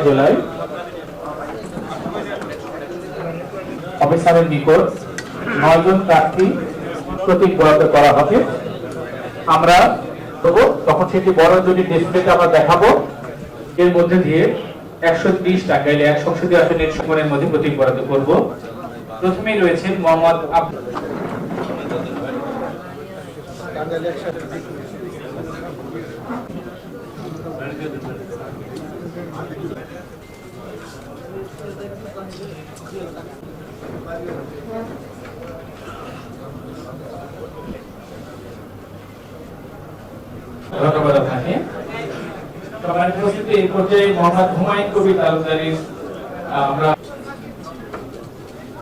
জেলায় অফিসারের নিকট 9 জন প্রার্থী প্রতীক বরাদ্দ করা হবে। আমরা তখন সেটি বড় যদি ডিসপ্লেতে আমরা দেখাবো, এর মধ্যে দিয়ে 130 টাকা 1 সংসদীয় আসনের সময়ের মধ্যে প্রতীক বরাদ্দ করব। প্রথমেই রয়েছেন মোহাম্মদ ধন্যবাদ আপনাকে। এই পর্যায়ে মোহাম্মদ হুমায়ুন কবির তালুকদারের আমরা